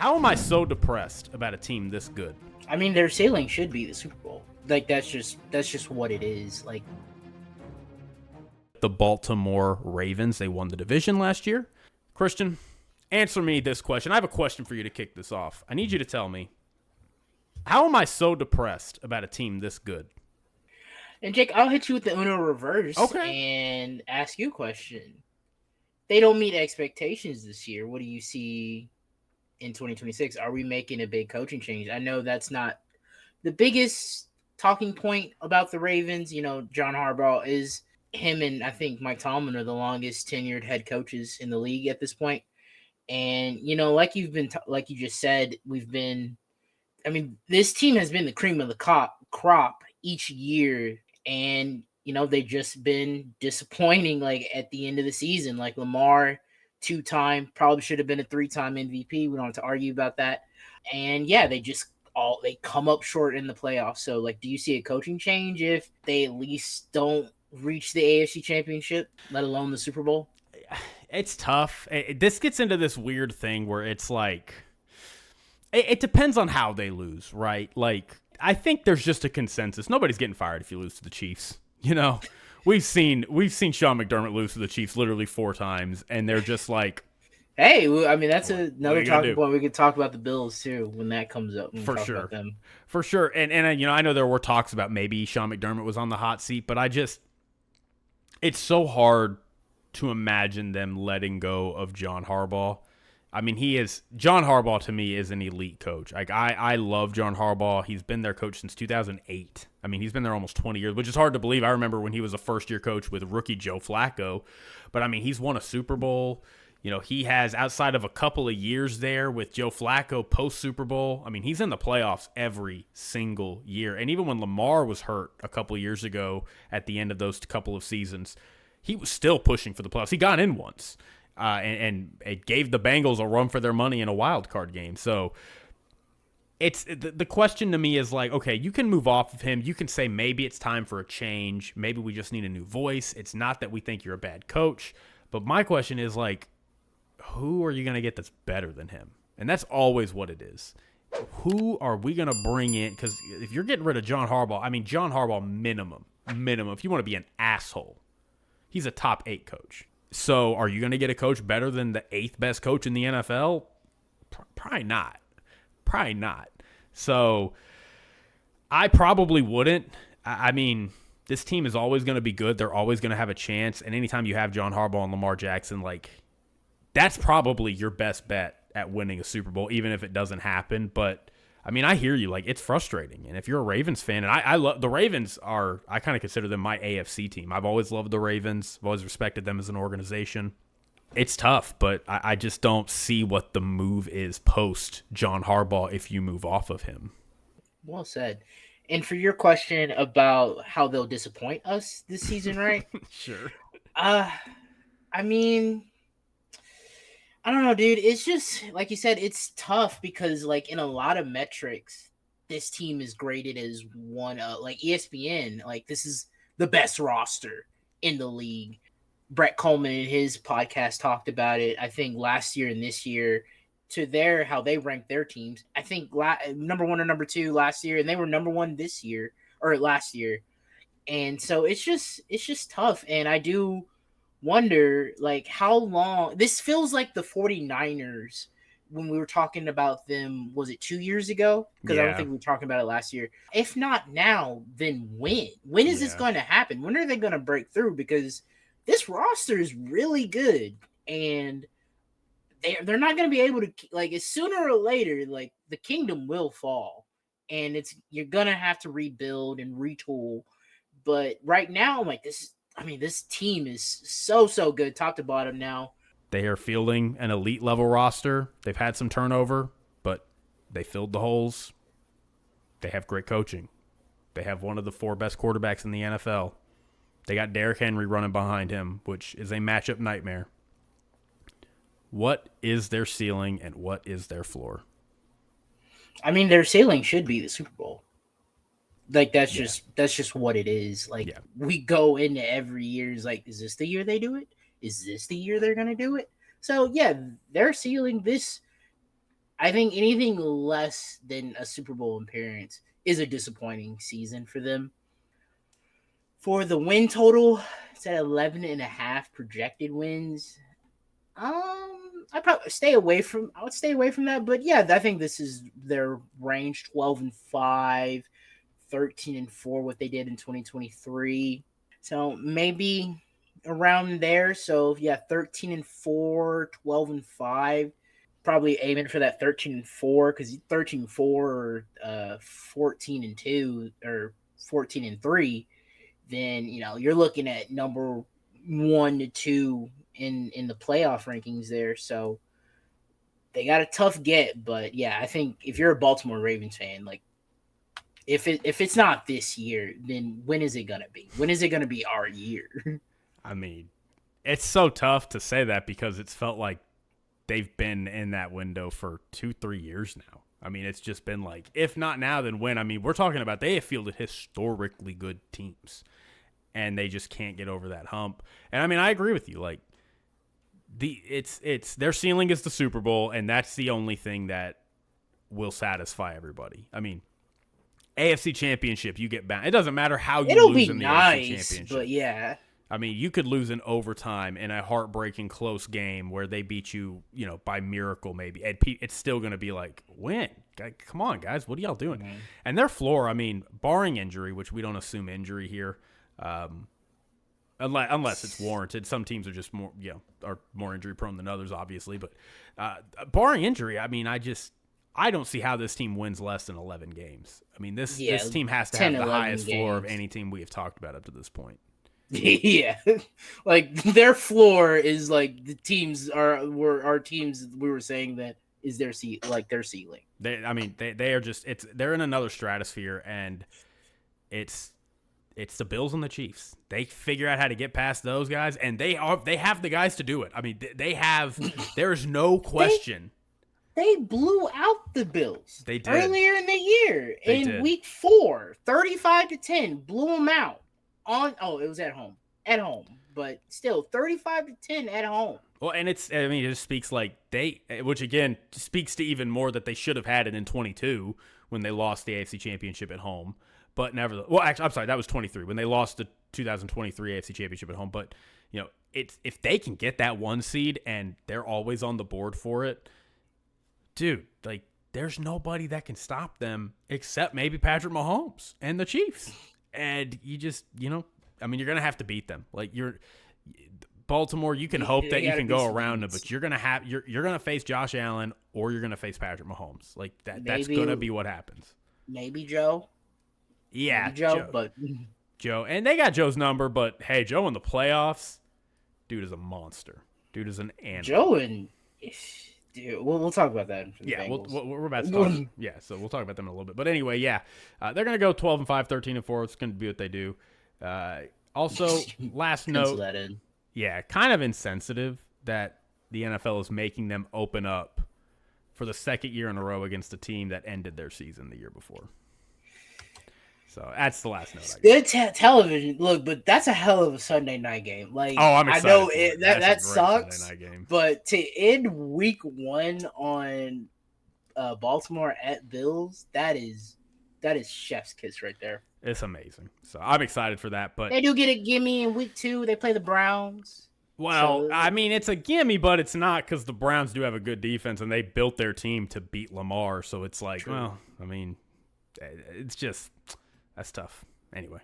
How am I so depressed about a team this good? I mean, their ceiling should be the Super Bowl. Like that's just what it is. Like The Baltimore Ravens, they won the division last year. Christian, answer me this question. I have a question for you to kick this off. I need you to tell me, how am I so depressed about a team this good? And Jake, I'll hit you with the Uno reverse Okay. and ask you a question. They don't meet expectations this year. What do you see in 2026? Are we making a big coaching change? I know that's not the biggest talking point about the Ravens. You know, John Harbaugh is him and I think Mike Tomlin are the longest tenured head coaches in the league at this point. And you know, like like you just said, we've been. I mean, this team has been the cream of the crop each year, and you know they've just been disappointing. Like at the end of the season, like Lamar, 2-time, probably should have been a 3-time MVP. We don't have to argue about that. And yeah, they come up short in the playoffs. So like, do you see a coaching change if they at least don't reach the AFC Championship, let alone the Super Bowl? It's tough. This gets into this weird thing where it's like, it depends on how they lose, right? Like, I think there's just a consensus. Nobody's getting fired if you lose to the Chiefs. You know, we've seen Sean McDermott lose to the Chiefs literally 4 times, and they're just like, hey, I mean that's another talking do? point. We could talk about the Bills too when that comes up. When we For talk sure. about them. For sure. And you know, I know there were talks about maybe Sean McDermott was on the hot seat, but it's so hard to imagine them letting go of John Harbaugh. I mean, John Harbaugh to me is an elite coach. Like I love John Harbaugh. He's been their coach since 2008. I mean, he's been there almost 20 years, which is hard to believe. I remember when he was a first-year coach with rookie Joe Flacco. But I mean, he's won a Super Bowl. You know, he has, outside of a couple of years there with Joe Flacco post Super Bowl, I mean, he's in the playoffs every single year. And even when Lamar was hurt a couple of years ago at the end of those couple of seasons, he was still pushing for the playoffs. He got in once. And it gave the Bengals a run for their money in a wild card game. So it's the question to me is like, okay, you can move off of him. You can say maybe it's time for a change. Maybe we just need a new voice. It's not that we think you're a bad coach. But my question is like, who are you going to get that's better than him? And that's always what it is. Who are we going to bring in? Because if you're getting rid of John Harbaugh, I mean, John Harbaugh minimum, if you want to be an asshole, he's a top 8 coach. So are you going to get a coach better than the 8th best coach in the NFL? Probably not. So I probably wouldn't. I mean, this team is always going to be good. They're always going to have a chance. And anytime you have John Harbaugh and Lamar Jackson, like, that's probably your best bet at winning a Super Bowl, even if it doesn't happen. But I mean, I hear you. Like, it's frustrating. And if you're a Ravens fan, and I love the Ravens I kind of consider them my AFC team. I've always loved the Ravens. I've always respected them as an organization. It's tough, but I just don't see what the move is post John Harbaugh if you move off of him. Well said. And for your question about how they'll disappoint us this season, right? Sure. I mean, I don't know, dude. It's just like you said, it's tough because like in a lot of metrics, this team is graded as one of like ESPN, like this is the best roster in the league. Brett Coleman in his podcast talked about it, I think last year and this year to how they ranked their teams. I think number 1 or number 2 last year, and they were number 1 this year or last year. And so it's just tough. And I do wonder like how long this feels like the 49ers when we were talking about them, was it 2 years ago? Because I don't think we were talking about it last year. If not now, then when? When is this going to happen? When are they going to break through? Because this roster is really good, and they're not going to be able to, like, as sooner or later, like the kingdom will fall, and you're going to have to rebuild and retool. But right now, like this team is so good, top to bottom now. They are fielding an elite level roster. They've had some turnover, but they filled the holes. They have great coaching. They have one of the 4 best quarterbacks in the NFL. They got Derrick Henry running behind him, which is a matchup nightmare. What is their ceiling and what is their floor? I mean, their ceiling should be the Super Bowl. Like that's just what it is. Like we go into every year's like, is this the year they do it? Is this the year they're gonna do it? So yeah, their ceiling this I think anything less than a Super Bowl appearance is a disappointing season for them. For the win total, it's at 11 and a half projected wins. I probably stay away from. I would stay away from that, but yeah, I think this is their range: 12-5, 13-4. What they did in 2023, so maybe around there. So yeah, 13-4, 12-5. Probably aiming for that 13-4 because 13-4 or 14-2 or 14-3, then you're looking at number 1 to 2 in the playoff rankings there. So they got a tough get, but yeah, I think if you're a Baltimore Ravens fan, like if it's not this year, then when is it gonna be? When is it gonna be our year? I mean, it's so tough to say that because it's felt like they've been in that window for 2-3 years now. I mean, it's just been like, if not now, then when? I mean, we're talking about they have fielded historically good teams, and they just can't get over that hump. And I mean, I agree with you. Like, it's their ceiling is the Super Bowl, and that's the only thing that will satisfy everybody. I mean, AFC Championship, you get back. It doesn't matter how you It'll lose be in the AFC nice, Championship. but yeah, I mean, you could lose in overtime in a heartbreaking close game where they beat you, by miracle maybe. It's still going to be like, win. Come on, guys. What are y'all doing? Mhm. And their floor, I mean, barring injury, which we don't assume injury here, unless it's warranted. Some teams are just more, are more injury prone than others, obviously. But barring injury, I mean, I don't see how this team wins less than 11 games. I mean, this team has to have 10, the 11 highest floor of games. any team we have talked about up to this point. Yeah, like their floor is like the teams were our teams. We were saying that is their their ceiling. They are just they're in another stratosphere, and it's the Bills and the Chiefs. They figure out how to get past those guys, and they have the guys to do it. I mean, they have. There is no question. They blew out the Bills. They did earlier in the year they in did. week 4, 35-10, blew them out. It was at home, but still 35-10 at home. Well, and it just speaks like which again speaks to even more that they should have had it in 22 when they lost the AFC Championship at home. But nevertheless, well, actually, I'm sorry, that was 23 when they lost the 2023 AFC Championship at home. But it's if they can get that 1 seed and they're always on the board for it, dude, like there's nobody that can stop them except maybe Patrick Mahomes and the Chiefs. And you just, I mean, you're gonna have to beat them. Like Baltimore, you can hope that you can go around them, but you're gonna face Josh Allen or you're gonna face Patrick Mahomes. Like that's gonna be what happens. Maybe Joe. Yeah, maybe Joe, but Joe, and they got Joe's number. But hey, Joe in the playoffs, dude is a monster. Dude is an animal. Joe and dude, we'll talk about that. Yeah, we're about to talk. Yeah, so we'll talk about them in a little bit. But anyway, yeah, they're gonna go 12-5, 13-4. It's gonna be what they do. Also, last note. That in. Yeah, kind of insensitive that the NFL is making them open up for the second year in a row against a team that ended their season the year before. So that's the last note. Good television. Look, but that's a hell of a Sunday night game. Like, I'm excited. I know that sucks. Sunday night game. But to end week 1 on Baltimore at Bills, that is chef's kiss right there. It's amazing. So I'm excited for that. But they do get a gimme in week 2. They play the Browns. Well, so, I mean, it's a gimme, but it's not because the Browns do have a good defense and they built their team to beat Lamar. So it's like, true. Well, I mean, it's just that's tough. Anyway.